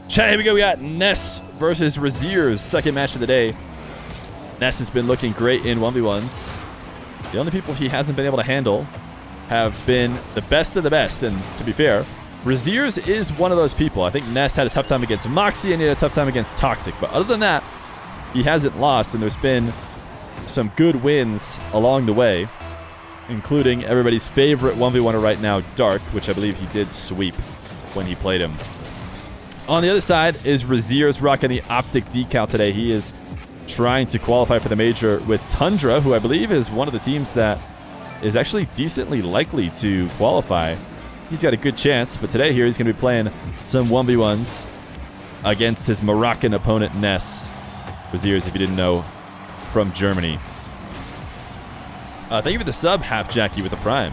Chat, here we go. We got Nass versus Rezears, second match of the day. Nass has been looking great in 1v1s. The only people he hasn't been able to handle have been the best of the best. And to be fair, Rezears is one of those people. I think Nass had a tough time against Moxie and he had a tough time against Toxic. But other than that, he hasn't lost. And there's been some good wins along the way, including everybody's favorite 1v1er right now, Dark, which I believe he did sweep when he played him. On the other side is Rezears rocking the Optic decal today. He is trying to qualify for the major with Tundra, who I believe is one of the teams that is actually decently likely to qualify. He's got a good chance, but today here he's going to be playing some 1v1s against his Moroccan opponent, Nass. Rezears, if you didn't know, from Germany. Thank you for the sub, Half Jackie with the Prime.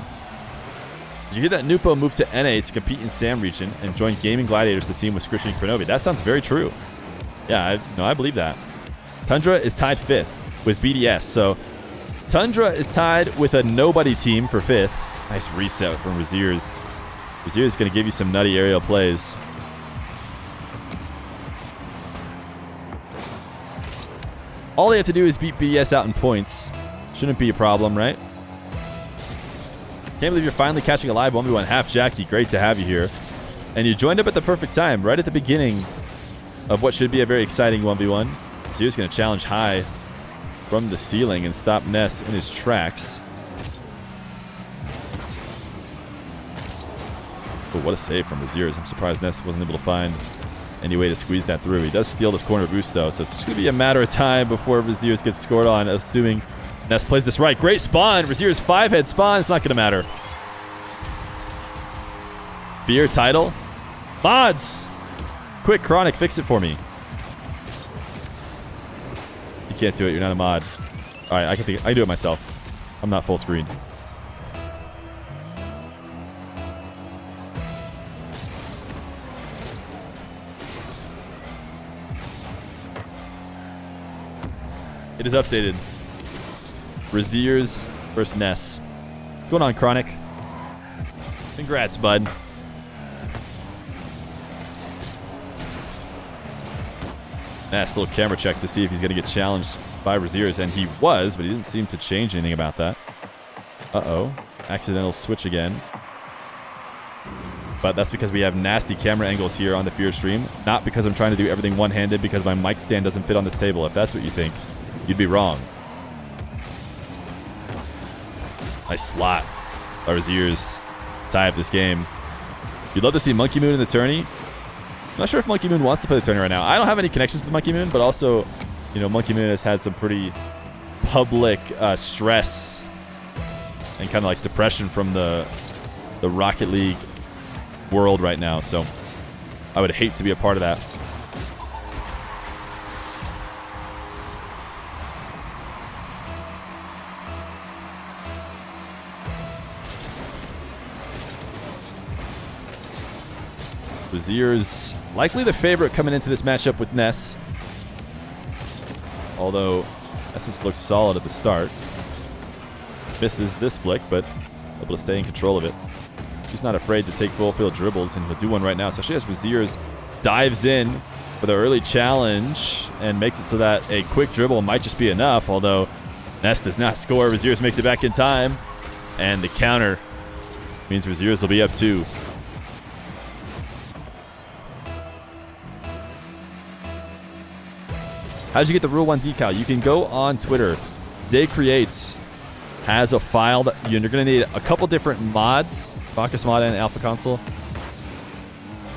Did you hear that Nupo moved to NA to compete in SAM region and join Gaming Gladiators, the team with Squishy and Kronovi? That sounds very true. Yeah, I believe that. Tundra is tied 5th with BDS. So Tundra is tied with a nobody team for 5th. Nice reset from Rezears. Rezears is going to give you some nutty aerial plays. All they have to do is beat BDS out in points. Shouldn't be a problem, right? Can't believe you're finally catching a live 1v1. Half Jackie, great to have you here. And you joined up at the perfect time, right at the beginning of what should be a very exciting 1v1. So he's going to challenge high from the ceiling and stop Nass in his tracks. Oh, what a save from Rezears. I'm surprised Nass wasn't able to find any way to squeeze that through. He does steal this corner boost, though, so it's just going to be a matter of time before Rezears gets scored on, assuming Nass plays this right. Great spawn. Rezears 5-head spawn. It's not going to matter. Feer title. Mods. Quick, Chronic, fix it for me. You can't do it. You're not a mod. All right, I can do it myself. I'm not full screen. It is updated. Rezears versus Nass. What's going on, Chronic? Congrats, bud. Nass, little camera check to see if he's going to get challenged by Rezears, and he was, but he didn't seem to change anything about that. Uh-oh. Accidental switch again. But that's because we have nasty camera angles here on the Feer stream, not because I'm trying to do everything one-handed because my mic stand doesn't fit on this table. If that's what you think, you'd be wrong. Nice slot by Rezears. Tie up this game. You'd love to see Monkey Moon in the tourney. I'm not sure if Monkey Moon wants to play the tourney right now. I don't have any connections with Monkey Moon, but also, you know, Monkey Moon has had some pretty public stress and kind of like depression from the Rocket League world right now. So I would hate to be a part of that. Rezears likely the favorite coming into this matchup with Nass. Although Nass has looked solid at the start. Misses this flick, but able to stay in control of it. He's not afraid to take full field dribbles, and he'll do one right now. Especially as Rezears dives in for the early challenge and makes it so that a quick dribble might just be enough. Although Nass does not score. Rezears makes it back in time. And the counter means Rezears will be up 2. How'd you get the Rule 1 decal? You can go on Twitter. Zay Creates has a file that you're going to need a couple different mods, Bacchus Mod and Alpha Console,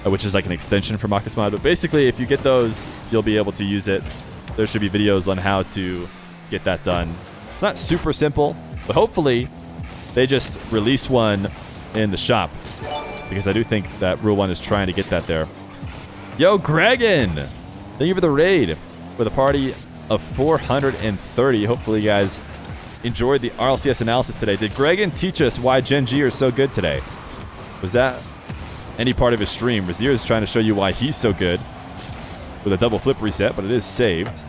which is like an extension for Bacchus Mod. But basically, if you get those, you'll be able to use it. There should be videos on how to get that done. It's not super simple, but hopefully they just release one in the shop, because I do think that Rule 1 is trying to get that there. Yo, Gregan! Thank you for the raid. With a party of 430. Hopefully you guys enjoyed the RLCS analysis today. Did Gregan teach us why Gen G are so good today? Was that any part of his stream? Rezears is trying to show you why he's so good with a double flip reset, but it is saved.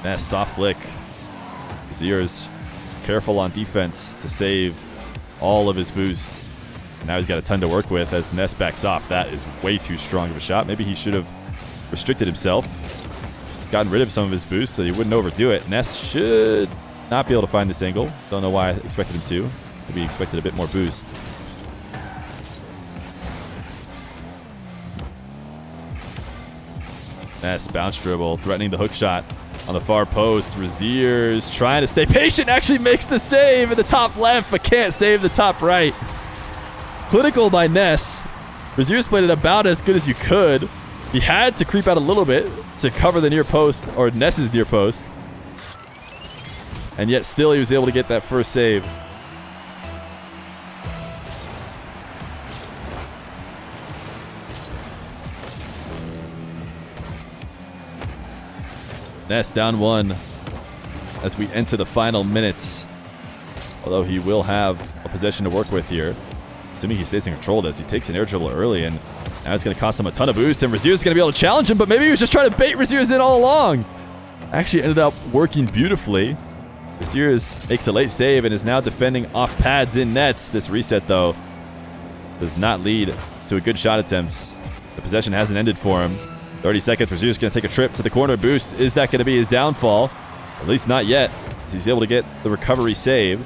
Nass soft flick. Rezears careful on defense to save all of his boost. Now he's got a ton to work with as Nass backs off. That is way too strong of a shot. Maybe he should have restricted himself, gotten rid of some of his boost so he wouldn't overdo it. Nass should not be able to find this angle. Don't know why I expected him to. Maybe he expected a bit more boost. Nass bounce dribble, threatening the hook shot on the far post. Rezears trying to stay patient, actually makes the save in the top left, but can't save the top right. Clinical by Nass. Rezears played it about as good as you could. He had to creep out a little bit to cover the near post, or Ness's near post. And yet still he was able to get that first save. Nass down 1 as we enter the final minutes. Although he will have a possession to work with here. Assuming he stays in control of this. He takes an air dribble early, and now it's going to cost him a ton of boost. And Rezears is going to be able to challenge him, but maybe he was just trying to bait Rezears in all along. Actually ended up working beautifully. Rezears makes a late save and is now defending off pads in nets. This reset, though, does not lead to a good shot attempt. The possession hasn't ended for him. 30 seconds. Rezears is going to take a trip to the corner boost. Is that going to be his downfall? At least not yet. He's able to get the recovery save.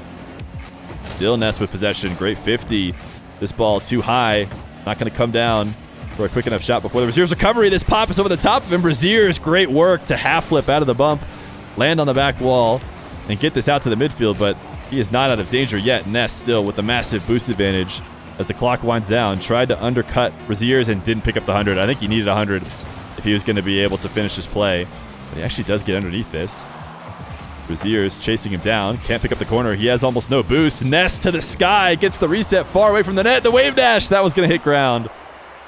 Still Nass with possession. Great 50. This ball too high. Not going to come down for a quick enough shot before the Rezears recovery. This pop is over the top of him. Rezears, great work to half flip out of the bump, land on the back wall, and get this out to the midfield, but he is not out of danger yet. Nass still with the massive boost advantage as the clock winds down. Tried to undercut Rezears and didn't pick up the 100. I think he needed 100 if he was going to be able to finish his play. But he actually does get underneath this. Rezears chasing him down. Can't pick up the corner. He has almost no boost. Nass to the sky. Gets the reset far away from the net. The wave dash. That was going to hit ground.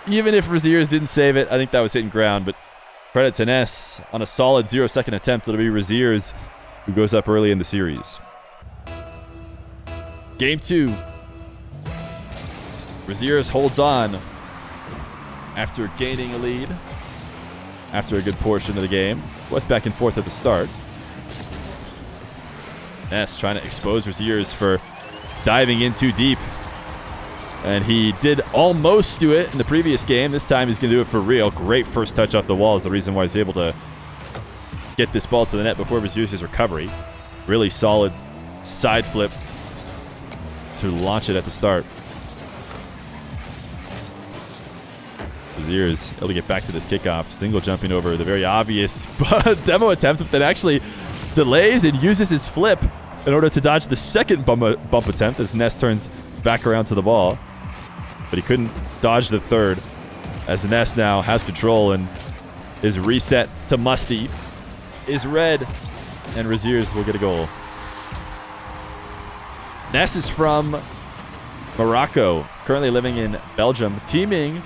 Even if Rezears didn't save it, I think that was hitting ground. But credit to Nass on a solid 0-second attempt. It'll be Rezears who goes up early in the series. Game 2. Rezears holds on after gaining a lead after a good portion of the game. Was back and forth at the start. Nass trying to expose Rezears for diving in too deep. And he did almost do it in the previous game. This time he's going to do it for real. Great first touch off the wall is the reason why he's able to get this ball to the net before Rezears' recovery. Really solid side flip to launch it at the start. Rezears able to get back to this kickoff. Single jumping over the very obvious demo attempt, but then actually delays and uses his flip in order to dodge the second bump attempt as Nass turns back around to the ball. But he couldn't dodge the third as Nass now has control and his reset to Musty is red, and Rezears will get a goal. Nass is from Morocco, currently living in Belgium, teaming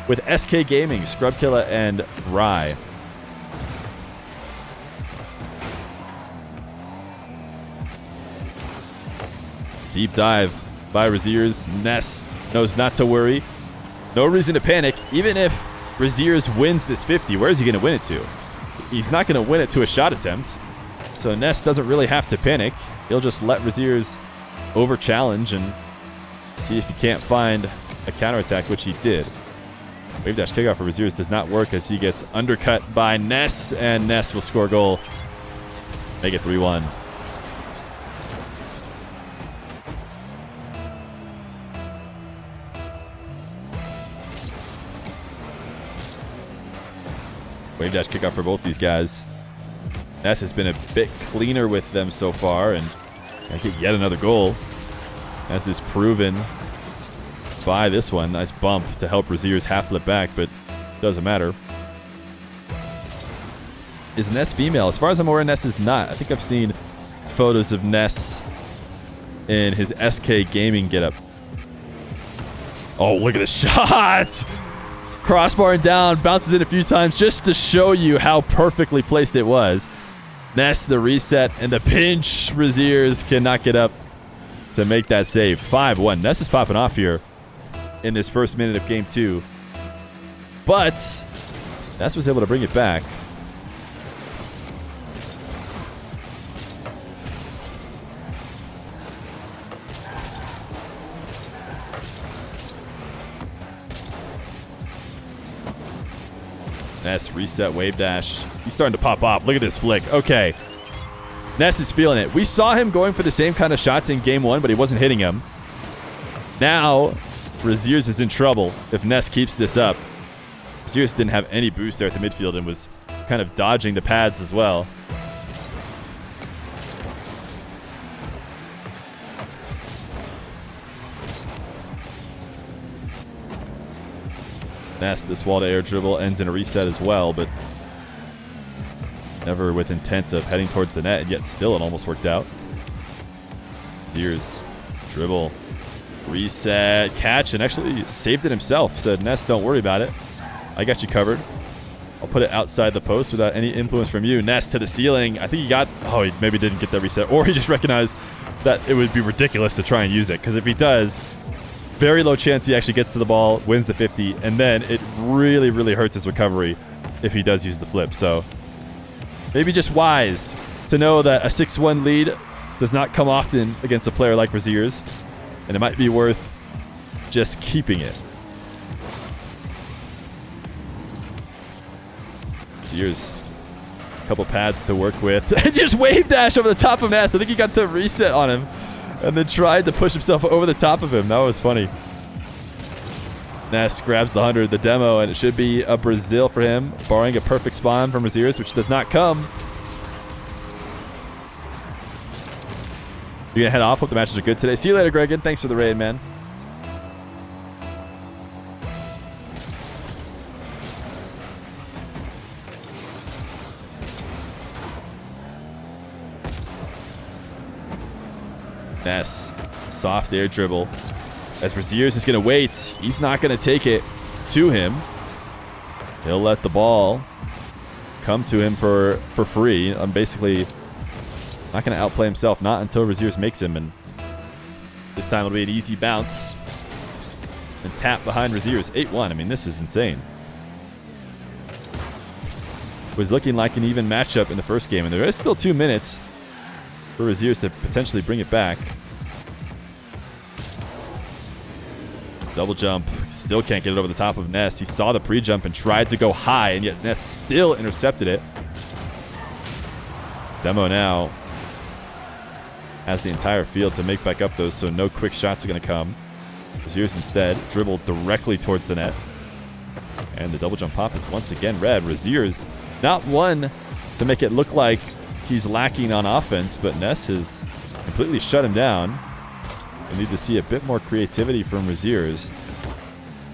with SK Gaming, Scrubkilla, and Rye. Deep dive by Rezears. Nass knows not to worry. No reason to panic. Even if Rezears wins this 50, where is he going to win it to? He's not going to win it to a shot attempt. So Nass doesn't really have to panic. He'll just let Rezears over challenge and see if he can't find a counterattack, which he did. Wave dash kickoff for Rezears does not work as he gets undercut by Nass, and Nass will score a goal. Make it 3-1. Wave dash kickoff for both these guys. Nass has been a bit cleaner with them so far, and I get yet another goal. Nass is proven by this one. Nice bump to help Rezears half flip back, but doesn't matter. Is Nass female? As far as I'm aware, Nass is not. I think I've seen photos of Nass in his SK Gaming getup. Oh, look at the shot! Crossbar down, bounces in a few times just to show you how perfectly placed it was. Nass the reset and the pinch. Rezears cannot get up to make that save. 5-1. Nass is popping off here in this first minute of game 2. But Nass was able to bring it back. Nass reset wave dash. He's starting to pop off. Look at this flick. Okay. Nass is feeling it. We saw him going for the same kind of shots in game 1, but he wasn't hitting him. Now, Rezears is in trouble if Nass keeps this up. Rezears didn't have any boost there at the midfield and was kind of dodging the pads as well. Nass, this wall to air dribble ends in a reset as well, but never with intent of heading towards the net, and yet still it almost worked out. Rezears, dribble, reset, catch, and actually saved it himself. Said, Nass, don't worry about it. I got you covered. I'll put it outside the post without any influence from you. Nass to the ceiling. I think he got, oh, he maybe didn't get that reset, or he just recognized that it would be ridiculous to try and use it, because if he does, very low chance he actually gets to the ball, wins the 50, and then it really, really hurts his recovery if he does use the flip. So maybe just wise to know that a 6-1 lead does not come often against a player like Rezears, and it might be worth just keeping it. Rezears, a couple pads to work with. Just wave dash over the top of Nass. I think he got the reset on him and then tried to push himself over the top of him. That was funny. Nass grabs the 100, the demo, and it should be a Brazil for him, barring a perfect spawn from Rezears, which does not come. You're going to head off. Hope the matches are good today. See you later, Gregan. Thanks for the raid, man. Nass, soft air dribble. As Rezears is going to wait. He's not going to take it to him. He'll let the ball come to him for free. I'm basically not going to outplay himself, not until Rezears makes him. And this time it'll be an easy bounce and tap behind Rezears. 8-1. I mean, this is insane. Was looking like an even matchup in the first game, and there is still 2 minutes for Rezears to potentially bring it back. Double jump. Still can't get it over the top of Nass. He saw the pre-jump and tried to go high, and yet Nass still intercepted it. Demo now has the entire field to make back up those, so no quick shots are going to come. Rezears instead dribbled directly towards the net. And the double jump pop is once again red. Rezears not one to make it look like he's lacking on offense, but Nass has completely shut him down. We need to see a bit more creativity from Rezears.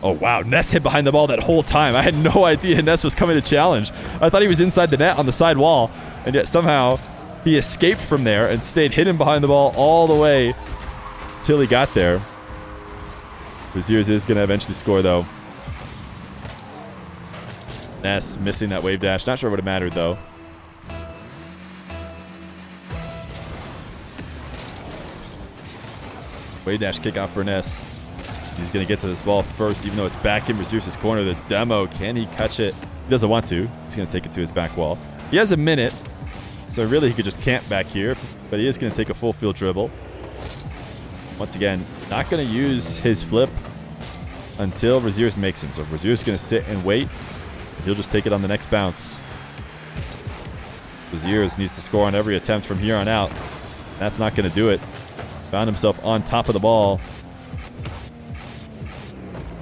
Oh, wow. Nass hid behind the ball that whole time. I had no idea Nass was coming to challenge. I thought he was inside the net on the side wall, and yet somehow he escaped from there and stayed hidden behind the ball all the way till he got there. Rezears is going to eventually score, though. Nass missing that wave dash. Not sure what it mattered, though. Wave dash kickoff for Nass. He's going to get to this ball first, even though it's back in Rezears' corner. The demo, can he catch it? He doesn't want to. He's going to take it to his back wall. He has a minute, so really he could just camp back here, but he is going to take a full field dribble. Once again, not going to use his flip until Rezears makes him. So Rezears is going to sit and wait, and he'll just take it on the next bounce. Rezears needs to score on every attempt from here on out. That's not going to do it. Found himself on top of the ball.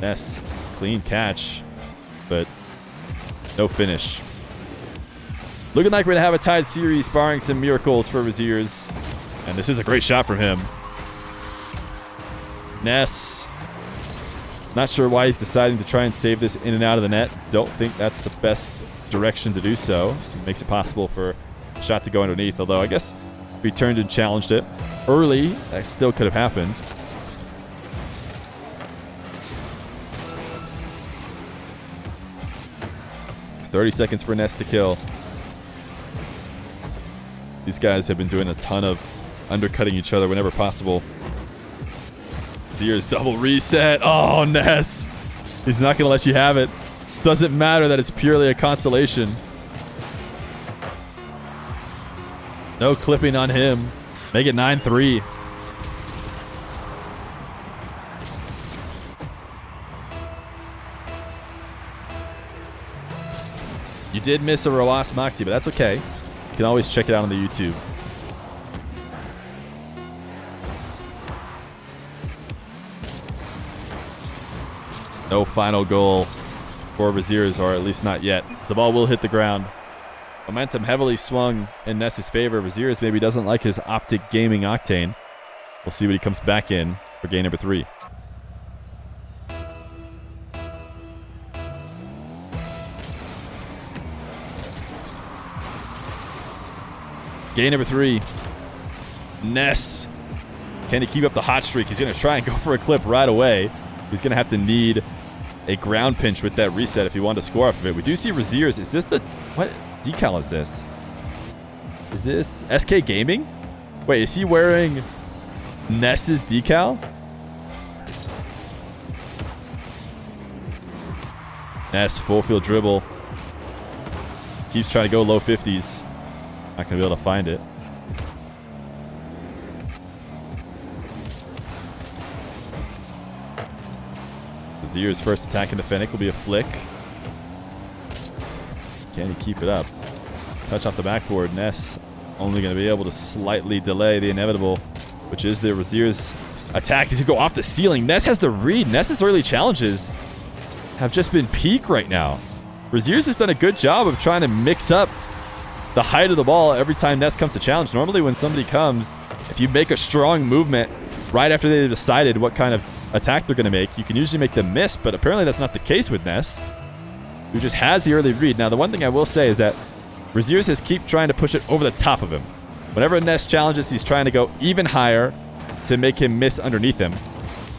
Nass, clean catch, but no finish. Looking like we're going to have a tied series, barring some miracles for Rezears. And this is a great shot from him. Nass, not sure why he's deciding to try and save this in and out of the net. Don't think that's the best direction to do so. It makes it possible for a shot to go underneath, although I guess if he turned and challenged it early, that still could have happened. $30 seconds for Nass to kill. These guys have been doing a ton of undercutting each other whenever possible. Rezears double reset. Oh, Nass. He's not going to let you have it. Doesn't matter that it's purely a consolation. No clipping on him. Make it 9-3. You did miss a Roas Moxie, but that's okay. You can always check it out on the YouTube. No final goal for Rezears, or at least not yet. So the ball will hit the ground. Momentum heavily swung in Ness's favor. Rezears maybe doesn't like his Optic Gaming Octane. We'll see what he comes back in for game number 3. Game number 3. Nass. Can he keep up the hot streak? He's going to try and go for a clip right away. He's going to have to need a ground pinch with that reset if he wanted to score off of it. We do see Rezears. Is this the... What decal is this? Is this SK Gaming? Wait, is he wearing Ness's decal? Nass, full field dribble. Keeps trying to go low 50s. Not going to be able to find it. Rezears' first attack in the Fennec will be a flick. Can he keep it up? Touch off the backboard. Nass only going to be able to slightly delay the inevitable, which is the Rezears attack. He's going to go off the ceiling. Nass has the read. Nass's early challenges have just been peak right now. Rezears has done a good job of trying to mix up the height of the ball every time Nass comes to challenge. Normally when somebody comes, if you make a strong movement right after they've decided what kind of attack they're going to make, you can usually make them miss, but apparently that's not the case with Nass, who just has the early read. Now, the one thing I will say is that Rezears has keep trying to push it over the top of him. Whenever Nass challenges, he's trying to go even higher to make him miss underneath him.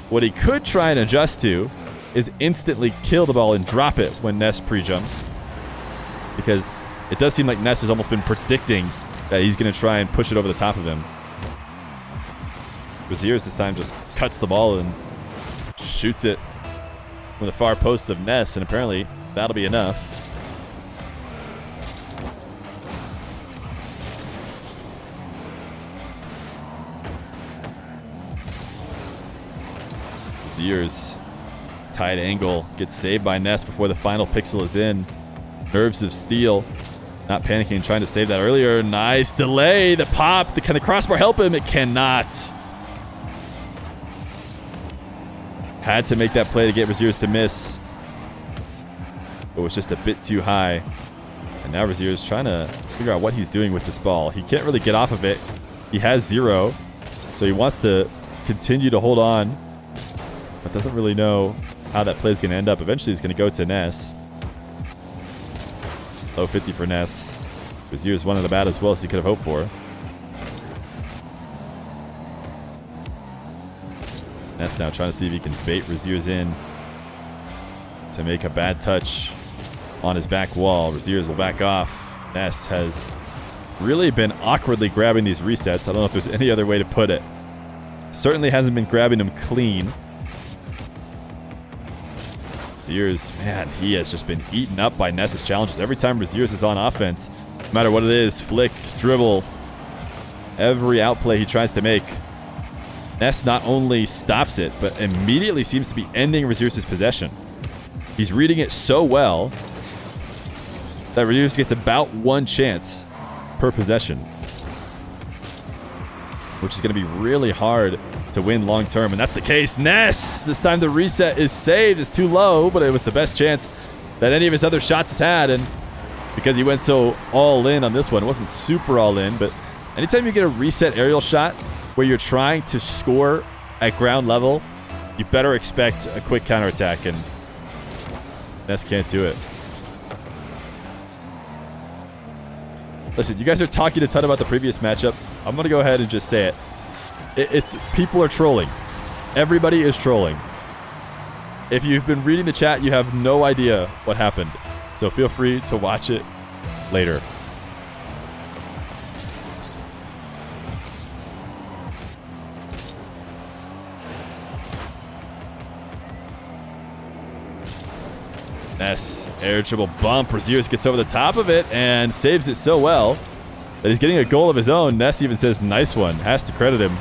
What he could try and adjust to is instantly kill the ball and drop it when Nass pre-jumps, because it does seem like Nass has almost been predicting that he's going to try and push it over the top of him. Rezears this time just cuts the ball and shoots it from the far post of Nass, and apparently that'll be enough. Rezears, tight angle, gets saved by Nass before the final pixel is in. Nerves of steel, not panicking, trying to save that earlier. Nice delay, the pop. Can the crossbar help him? It cannot. Had to make that play to get Rezears to miss, but was just a bit too high. And now Rezears trying to figure out what he's doing with this ball. He can't really get off of it. He has 0, so he wants to continue to hold on, but doesn't really know how that play is going to end up. Eventually he's going to go to Nass. Low 50 for Nass. Rezears wasn't about as well as he could have hoped for. Nass now trying to see if he can bait Rezears in to make a bad touch on his back wall. Rezears will back off. Nass has really been awkwardly grabbing these resets. I don't know if there's any other way to put it. Certainly hasn't been grabbing them clean. Rezears, man, he has just been eaten up by Nass's challenges. Every time Rezears is on offense, no matter what it is, flick, dribble, every outplay he tries to make, Nass not only stops it, but immediately seems to be ending Rezears' possession. He's reading it so well that Rezears gets about 1 chance per possession, which is going to be really hard to win long term, and that's the case. Nass, this time the reset is saved. It's too low, but it was the best chance that any of his other shots has had, and because he went so all in on this one, it wasn't super all in, but anytime you get a reset aerial shot where you're trying to score at ground level, you better expect a quick counterattack, and Nass can't do it. Listen, you guys are talking a ton about the previous matchup. I'm going to go ahead and just say it. It's people are trolling. Everybody is trolling. If you've been reading the chat, you have no idea what happened. So feel free to watch it later. Nass, air dribble bump. Rezears gets over the top of it and saves it so well that he's getting a goal of his own. Nass even says, nice one. Has to credit him.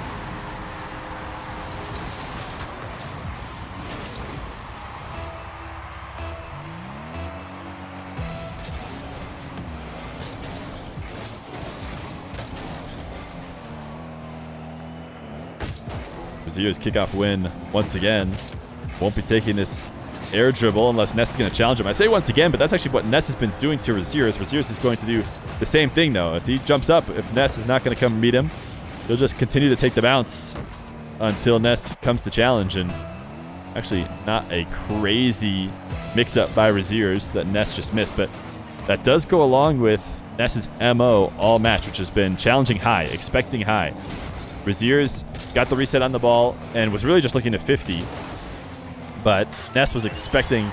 Rezears kickoff win once again. Won't be taking this air dribble unless Nass is going to challenge him. I say once again, but that's actually what Nass has been doing to Rezears. Rezears is going to do the same thing, though. As he jumps up, if Nass is not going to come meet him, he'll just continue to take the bounce until Nass comes to challenge. And actually, not a crazy mix-up by Rezears that Nass just missed, but that does go along with Nass's MO all match, which has been challenging high, expecting high. Rezears got the reset on the ball and was really just looking to 50. But Nass was expecting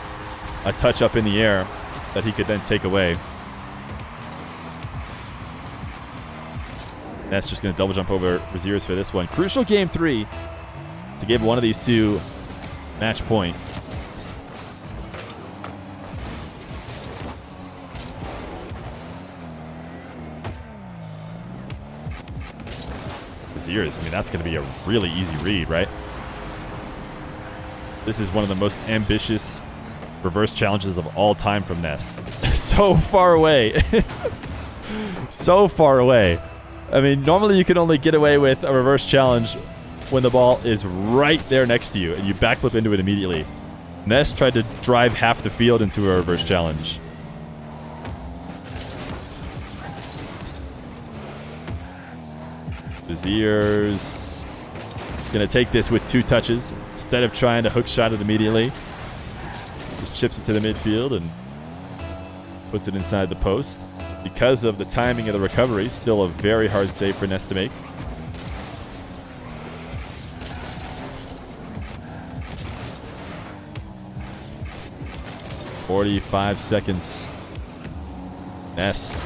a touch up in the air that he could then take away. Nass just going to double jump over Rezears for this one. Crucial game 3 to give one of these two match point. Rezears, I mean, that's going to be a really easy read, right? This is one of the most ambitious reverse challenges of all time from Nass. So far away. So far away. I mean, normally you can only get away with a reverse challenge when the ball is right there next to you and you backflip into it immediately. Nass tried to drive half the field into a reverse challenge. Rezears gonna take this with 2 touches instead of trying to hook shot it immediately. Just chips it to the midfield and puts it inside the post. Because of the timing of the recovery, still a very hard save for Nass to make. "45 seconds. Nass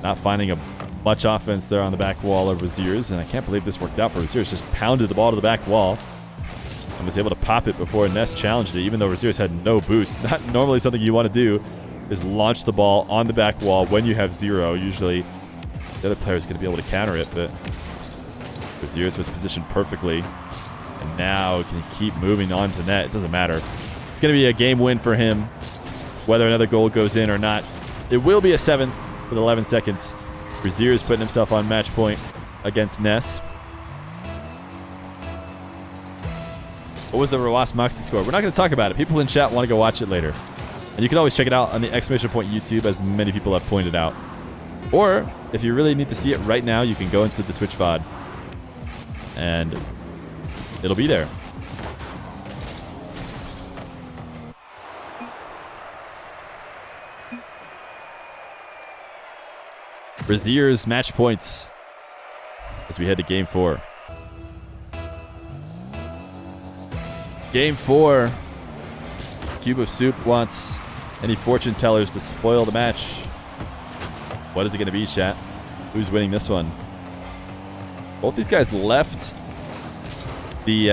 not finding much offense there on the back wall of Rezears, and I can't believe this worked out for Rezears. Just pounded the ball to the back wall and was able to pop it before Nass challenged it, even though Rezears had no boost. Not normally something you want to do is launch the ball on the back wall when you have 0. Usually the other player is going to be able to counter it, but Rezears was positioned perfectly, and now can keep moving on to net. It doesn't matter. It's going to be a game win for him, whether another goal goes in or not. It will be a 7th with 11 seconds. Rezears putting himself on match point against Nass. What was the Rawas Moxie score? We're not going to talk about it. People in chat want to go watch it later. And you can always check it out on the ! YouTube, as many people have pointed out. Or, if you really need to see it right now, you can go into the Twitch VOD. And it'll be there. Rezears match points as we head to game 4. Game 4. Cube of Soup wants any fortune tellers to spoil the match. What is it going to be, chat? Who's winning this one? Both these guys left the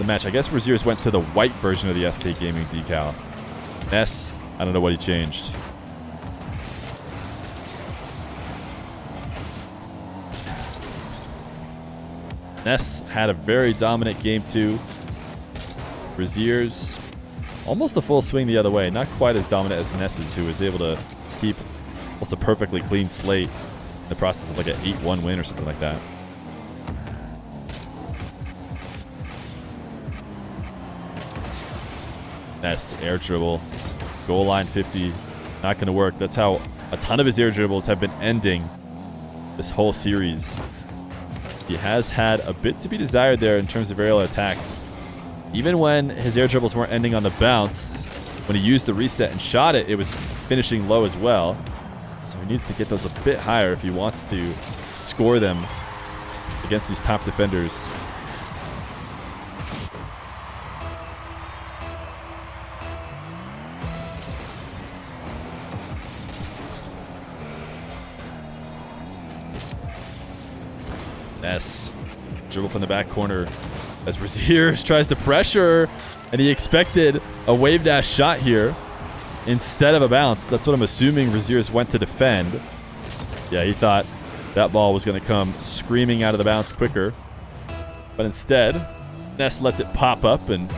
match. I guess Rezears went to the white version of the SK Gaming decal. Nass, I don't know what he changed. Nass had a very dominant game 2. Rezears almost a full swing the other way. Not quite as dominant as Nass's, who was able to keep almost a perfectly clean slate in the process of like an 8-1 win or something like that. Nass air dribble. Goal line 50. Not going to work. That's how a ton of his air dribbles have been ending this whole series. He has had a bit to be desired there in terms of aerial attacks. Even when his air dribbles weren't ending on the bounce, when he used the reset and shot it, it was finishing low as well. So he needs to get those a bit higher if he wants to score them against these top defenders. Nass, dribble from the back corner as Rezears tries to pressure, and he expected a wave dash shot here instead of a bounce. That's what I'm assuming Rezears went to defend. Yeah, he thought that ball was going to come screaming out of the bounce quicker. But instead, Nass lets it pop up and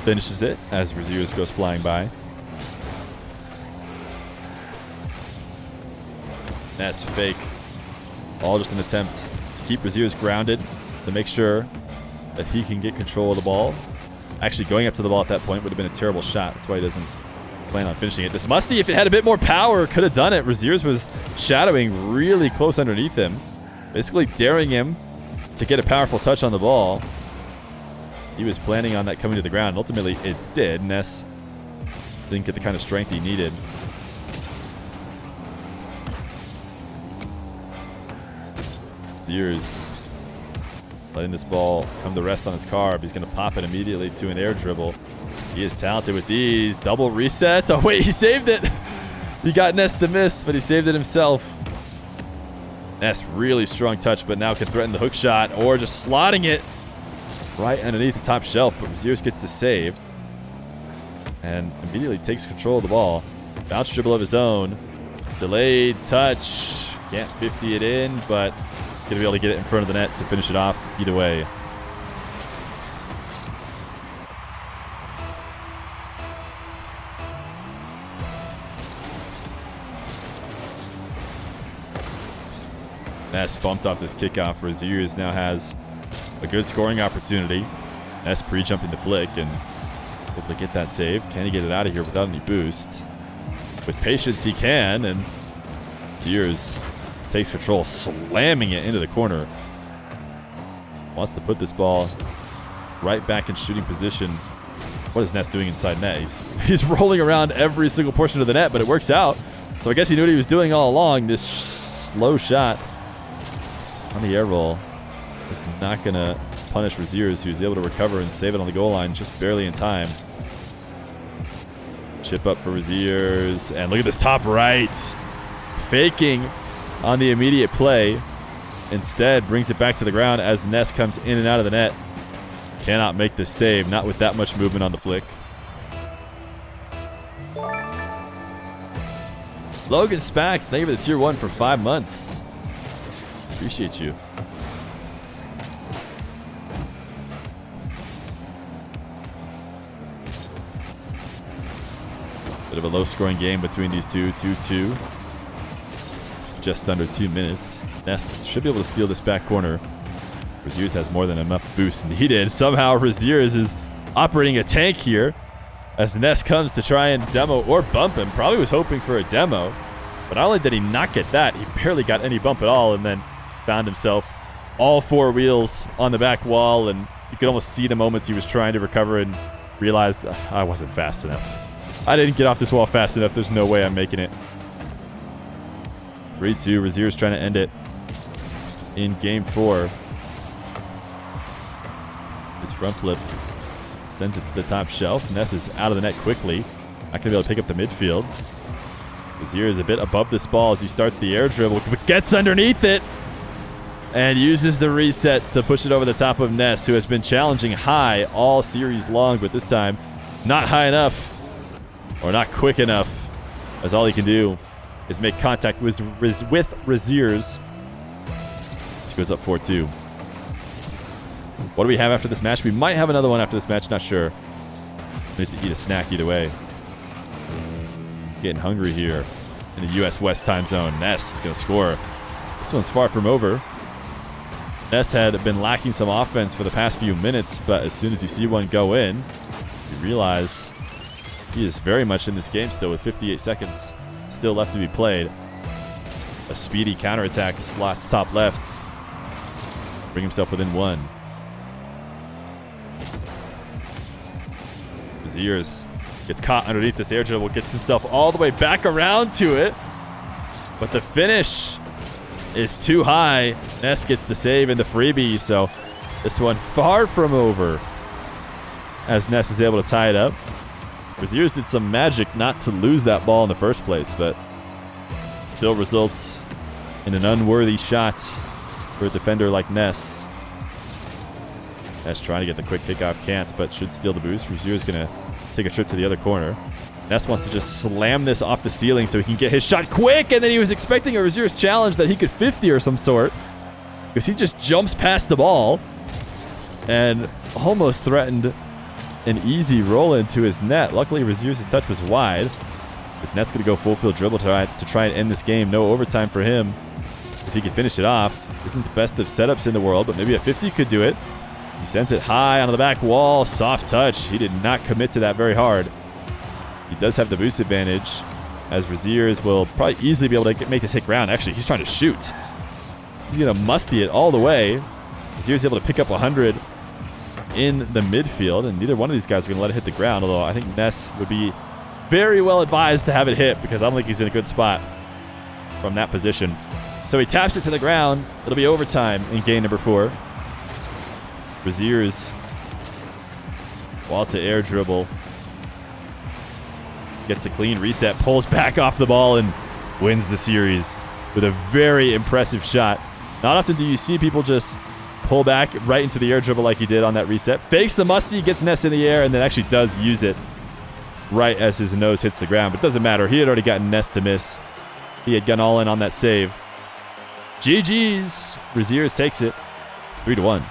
finishes it as Rezears goes flying by. Nass fake. All just an attempt to keep Rezears grounded, to make sure that he can get control of the ball. Actually, going up to the ball at that point would have been a terrible shot. That's why he doesn't plan on finishing it. This Musty, if it had a bit more power, could have done it. Rezears was shadowing really close underneath him, basically daring him to get a powerful touch on the ball. He was planning on that coming to the ground. Ultimately, it did. Nass didn't get the kind of strength he needed. Rezears letting this ball come to rest on his carb. He's going to pop it immediately to an air dribble. He is talented with these. Double reset. Oh, wait, he saved it. He got Nass to miss, but he saved it himself. Nass really strong touch, but now can threaten the hook shot or just slotting it right underneath the top shelf. But Rezears gets the save and immediately takes control of the ball. Bounce dribble of his own. Delayed touch. Can't 50 it in, but he's going to be able to get it in front of the net to finish it off either way. Nass bumped off this kickoff. Rezears now has a good scoring opportunity. Nass pre-jumping the flick and able to get that save. Can he get it out of here without any boost? With patience, he can, and Rezears takes control, slamming it into the corner. Wants to put this ball right back in shooting position. What is Nass doing inside net? He's rolling around every single portion of the net, but it works out. So I guess he knew what he was doing all along. This slow shot on the air roll is not going to punish Rezears, who's able to recover and save it on the goal line just barely in time. Chip up for Rezears, and look at this top right. Faking on the immediate play. Instead, brings it back to the ground as Nass comes in and out of the net. Cannot make the save, not with that much movement on the flick. Logan Spax, thank you for the tier 1 for 5 months. Appreciate you. Bit of a low-scoring game between these two. 2-2. Just under 2 minutes. Nass should be able to steal this back corner. Rezears has more than enough boost needed. Somehow Rezears is operating a tank here as Nass comes to try and demo or bump him. Probably was hoping for a demo, but not only did he not get that, he barely got any bump at all, and then found himself all 4 wheels on the back wall, and you could almost see the moments he was trying to recover and realized, I wasn't fast enough. I didn't get off this wall fast enough. There's no way I'm making it. 3-2. Rezears trying to end it in game 4. His front flip sends it to the top shelf. Nass is out of the net quickly. Not going to be able to pick up the midfield. Rezears is a bit above this ball as he starts the air dribble, but gets underneath it and uses the reset to push it over the top of Nass, who has been challenging high all series long, but this time not high enough or not quick enough, as all he can do is make contact with Rezears. This goes up 4-2. What do we have after this match? We might have another one after this match, not sure. Need to eat a snack either way. Getting hungry here in the US West time zone. Nass is going to score. This one's far from over. Nass had been lacking some offense for the past few minutes, but as soon as you see one go in, you realize he is very much in this game still with 58 seconds still left to be played. A speedy counterattack slots top left. Bring himself within 1. Rezears gets caught underneath this air dribble, gets himself all the way back around to it, but the finish is too high. Nass gets the save and the freebie, so this one far from over as Nass is able to tie it up. Rezears did some magic not to lose that ball in the first place, but still results in an unworthy shot for a defender like Nass. Nass trying to get the quick kickoff, can't, but should steal the boost. Rezears is going to take a trip to the other corner. Nass wants to just slam this off the ceiling so he can get his shot quick, and then he was expecting a Rezears challenge that he could 50 or some sort, because he just jumps past the ball and almost threatened an easy roll into his net. Luckily, Rezears' touch was wide. His net's going to go full field dribble to try and end this game. No overtime for him. If he can finish it off, isn't the best of setups in the world, but maybe a 50 could do it. He sends it high onto the back wall. Soft touch. He did not commit to that very hard. He does have the boost advantage, as Rezears will probably easily be able to make this hit ground. Actually, he's trying to shoot. He's going to musty it all the way. Rezears is able to pick up 100 in the midfield, and neither one of these guys are going to let it hit the ground, although I think Nass would be very well advised to have it hit because I don't think he's in a good spot from that position. So he taps it to the ground. It'll be overtime in game number 4. Rezears, wall to air dribble. Gets the clean reset, pulls back off the ball, and wins the series with a very impressive shot. Not often do you see people just pull back right into the air dribble like he did on that reset. Fakes the musty, gets Nass in the air, and then actually does use it right as his nose hits the ground. But it doesn't matter. He had already gotten Nass to miss. He had gone all in on that save. GG's. Rezears takes it 3-1.